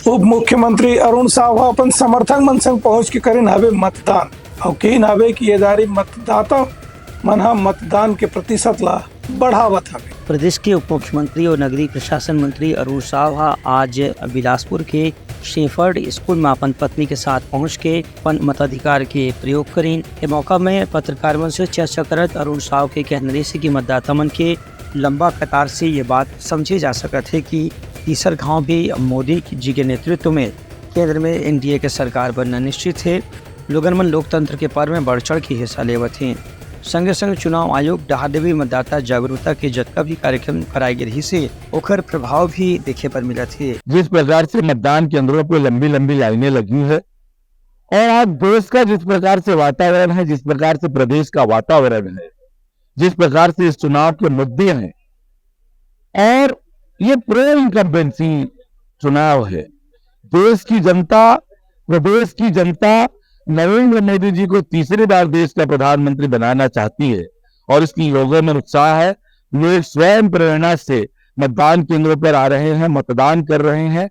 उप मुख्यमंत्री अरुण साव अपन समर्थक मन संग पहुंच के करें हवे मतदान और कहीं हवे कि ये दारी मतदाता मन हा मतदान के प्रतिशत ला बढ़ावत हवे। प्रदेश के उप मुख्यमंत्री और नगरीय प्रशासन मंत्री अरुण साव आज बिलासपुर के शेफर्ड स्कूल में अपन पत्नी के साथ पहुंच के अपन मताधिकार के प्रयोग करें। के मौका में पत्रकार मन से चर्चा करत अरुण साव के कहने से कि मतदाता मन के लंबा कतार से ये बात समझे जा सकत है कि तीसर गांव भी मोदी जी के नेतृत्व में केंद्र में एनडीए के सरकार बनना निश्चित है। लोगन मन लोकतंत्र के पर्व में बढ़ चढ़ के हिस्सा लेवत हैं। संगे संग चुनाव आयोग डहादेवी मतदाता जागरूकता के जतका भी कार्यक्रम कराए गए से ओकर प्रभाव भी देखे पर मिला थे। जिस प्रकार से मतदान केंद्रों पर लंबी लंबी लाइनें लगी है और आज देश का जिस प्रकार से वातावरण है, जिस प्रकार से प्रदेश का वातावरण है, जिस प्रकार से इस चुनाव के मुद्दे हैं और ये प्रो इनकम्बेंसी चुनाव है। देश की जनता, प्रदेश की जनता नरेंद्र मोदी जी को तीसरी बार देश का प्रधानमंत्री बनाना चाहती है और इसकी लोगों में उत्साह है। लोग स्वयं प्रेरणा से मतदान केंद्रों पर आ रहे हैं, मतदान कर रहे हैं।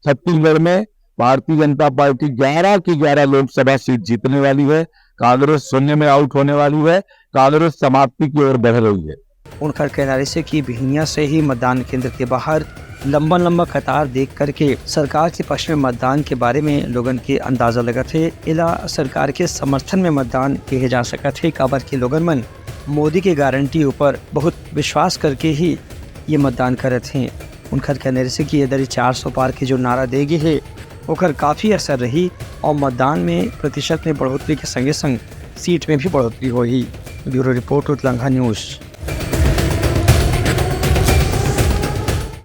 छत्तीसगढ़ में भारतीय जनता पार्टी 11 की 11 लोकसभा सीट जीतने वाली है। कांग्रेस शून्य में आउट होने वाली है। कांग्रेस समाप्ति की ओर बढ़ रही है। उनका कहना से कि भिनिया से ही मतदान केंद्र के बाहर लंबा लंबा कतार देख करके सरकार के पक्ष में मतदान के बारे में लोगन के अंदाजा लगा थे। इला सरकार के समर्थन में मतदान किए जा सका थे। काबर के लोगन मन मोदी के गारंटी ऊपर बहुत विश्वास करके ही ये मतदान करत हैं। उनका कहने से कि इधर 400 पार के जो नारा देगी है ओकर काफ़ी असर रही और मतदान में प्रतिशत में बढ़ोतरी के संगे संग सीट में भी बढ़ोतरी हुई। ब्यूरो रिपोर्ट उत्लंघा न्यूज़।